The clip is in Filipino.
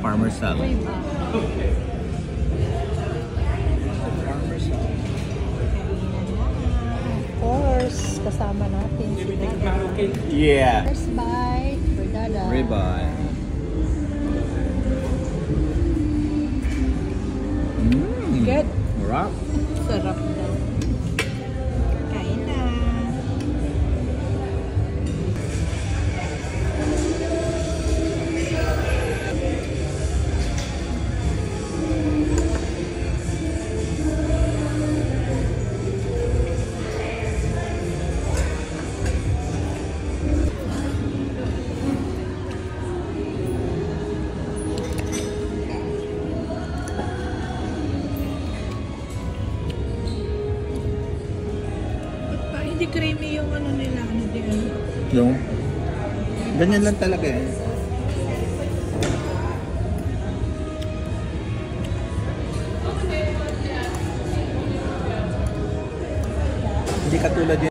farmer salad. Of course, kasama natin si Dada. Yeah. First bite for Dada. Ribeye. Good. Sarap. Sarap daw. Kain na. Hindi creamy yung ano nila, ano din. Yung ganyan lang talaga eh. Hindi katulad yun.